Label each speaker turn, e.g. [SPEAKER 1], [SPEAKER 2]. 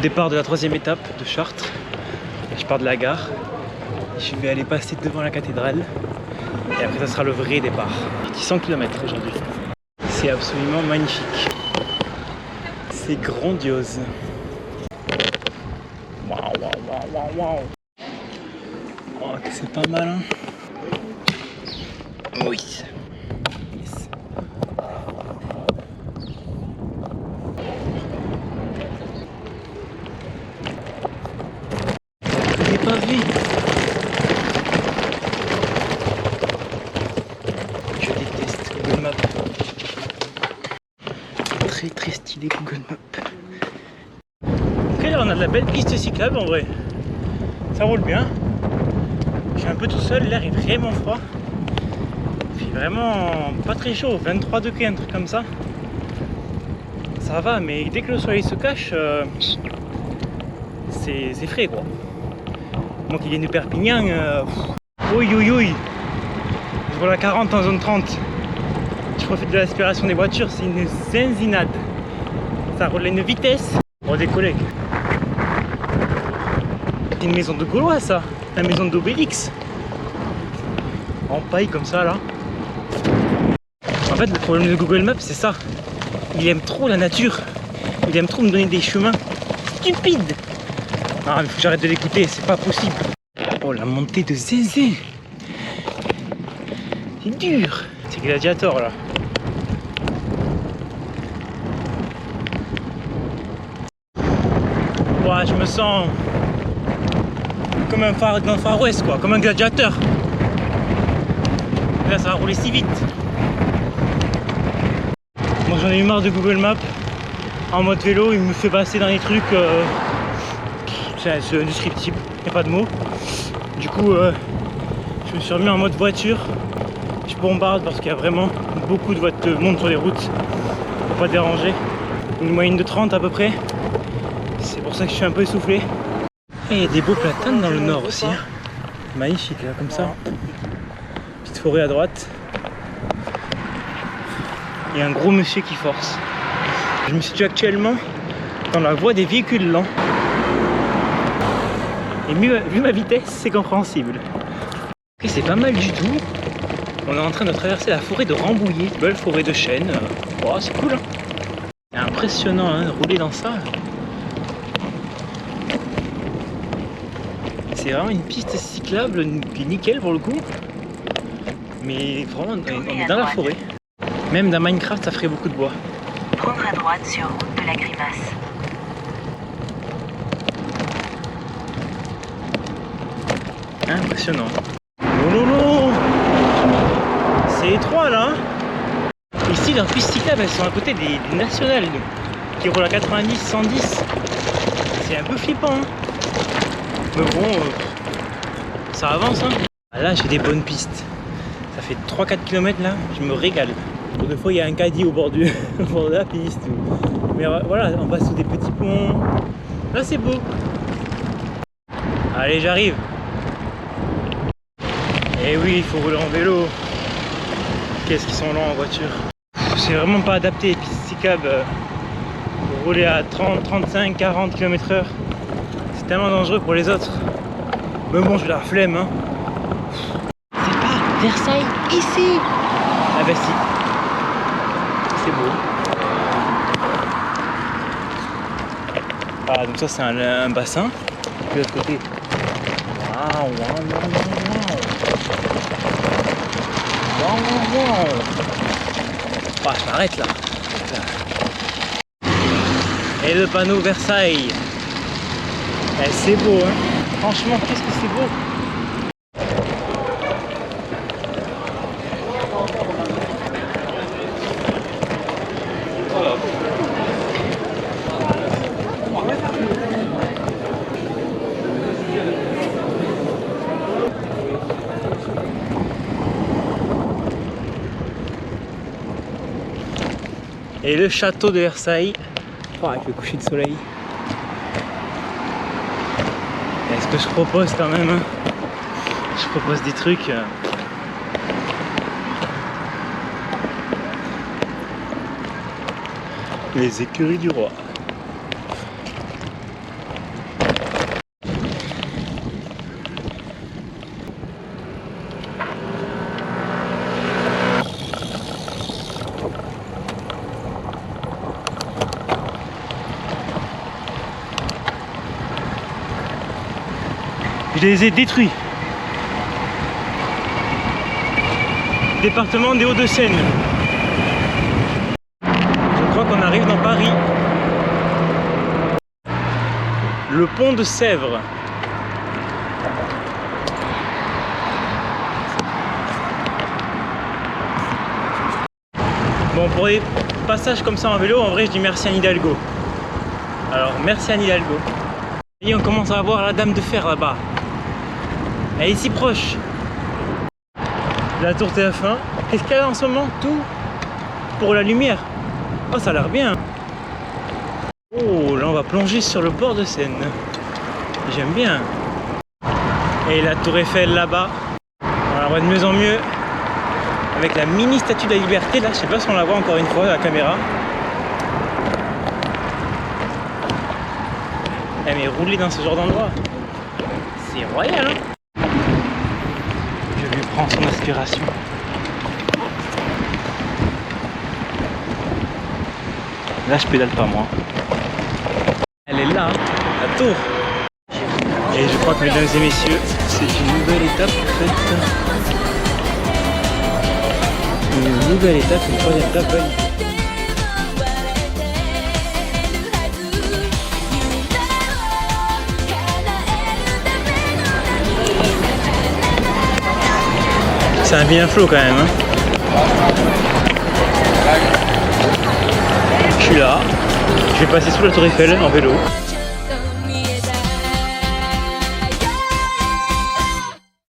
[SPEAKER 1] départ de la 3e étape de Chartres. Je pars de la gare. Je vais aller passer devant la cathédrale. Et après, ça sera le vrai départ. Parti 100 km aujourd'hui. C'est absolument magnifique. C'est grandiose. Waouh, waouh, waouh, waouh. Oh, c'est pas mal, hein? Oui. Yes. C'est pas vite. Je déteste Google Maps. Très très stylé Google Maps. Ok, là on a de la belle piste cyclable en vrai. Ça roule bien. Je suis un peu tout seul, l'air est vraiment froid. Puis vraiment pas très chaud, 23 degrés, un truc comme ça. Ça va, mais dès que le soleil se cache, c'est frais quoi. Moi qui viens de Perpignan, oui. Je vois la 40 en zone 30. Je profite de l'aspiration des voitures, c'est une zinzinade. Ça roule à une vitesse. Bon, des collègues. C'est une maison de Gaulois ça, la maison d'Obélix. En paille comme ça là. En fait le problème de Google Maps c'est ça. Il aime trop la nature. Il aime trop me donner des chemins stupides. Non mais faut que j'arrête de l'écouter, c'est pas possible. Oh la montée de Zézé. C'est dur. C'est Gladiator là. Ouais, je me sens comme un phare dans le Far West quoi, comme un gladiateur. Là ça va rouler si vite. Moi j'en ai eu marre de Google Maps. En mode vélo, il me fait passer dans les trucs. C'est indescriptible, il n'y a pas de mots. Du coup, je me suis remis en mode voiture. Je bombarde parce qu'il y a vraiment beaucoup de monde sur les routes. Faut pas déranger. Une moyenne de 30 à peu près. C'est pour ça que je suis un peu essoufflé. Et il y a des beaux platanes dans le nord aussi. Hein. Magnifique là, comme ça. Petite forêt à droite. Il y a un gros monsieur qui force. Je me situe actuellement dans la voie des véhicules lents. Et vu ma vitesse, c'est compréhensible. Ok, c'est pas mal du tout. On est en train de traverser la forêt de Rambouillet, belle forêt de chênes. Oh, c'est cool. Hein. C'est impressionnant hein, de rouler dans ça. C'est vraiment une piste cyclable qui est nickel pour le coup. Mais vraiment, on est dans la forêt. Même dans Minecraft, ça ferait beaucoup de bois.
[SPEAKER 2] Prendre à droite sur route de la Grimace.
[SPEAKER 1] Impressionnant. Oh, c'est étroit là. Ici, leurs pistes cyclables, elles sont à côté des nationales qui roulent à 90, 110. C'est un peu flippant. Hein. Mais bon, ça avance. Hein. Là, j'ai des bonnes pistes. Ça fait 3-4 km là, je me régale. Pour deux fois, il y a un caddie au bord de la piste. Mais voilà, on passe sous des petits ponts. Là, c'est beau. Allez, j'arrive. Et oui, il faut rouler en vélo. Qu'est-ce qu'ils sont lents en voiture. C'est vraiment pas adapté les pistes cyclables pour rouler à 30, 35, 40 km/h. C'est tellement dangereux pour les autres. Mais bon, j'ai la flemme. Hein. C'est pas Versailles ici. Ah bah si. C'est beau. Ah donc ça c'est un bassin. Puis de l'autre côté. Waouh, ah, je m'arrête là. Et le panneau Versailles. Eh, c'est beau hein. Franchement qu'est-ce que c'est beau. Et le château de Versailles, oh, avec le coucher de soleil. Et ce que je propose quand même, hein, je propose des trucs. Les écuries du roi. Je les ai détruits. Département des Hauts-de-Seine. Je crois qu'on arrive dans Paris. Le pont de Sèvres. Bon, pour les passages comme ça en vélo, en vrai, je dis merci à Anne Hidalgo. Alors, merci à Anne Hidalgo. Et on commence à voir la Dame de Fer là-bas. Elle est si proche. La tour TF1. Qu'est-ce qu'elle a en ce moment? Tout pour la lumière. Oh, ça a l'air bien. Oh, là, on va plonger sur le port de Seine. J'aime bien. Et la tour Eiffel là-bas. On la voit de mieux en mieux. Avec la mini statue de la liberté là, je sais pas si on la voit encore une fois à la caméra. Eh mais rouler dans ce genre d'endroit, c'est royal hein. Je lui prends son inspiration. Là je pédale pas moi. Elle est là, la tour. Et je crois que mesdames et messieurs, c'est une nouvelle étape faite. Une nouvelle étape, une troisième étape validée. C'est un bien flow quand même. Hein. Je suis là, je vais passer sous la tour Eiffel en vélo.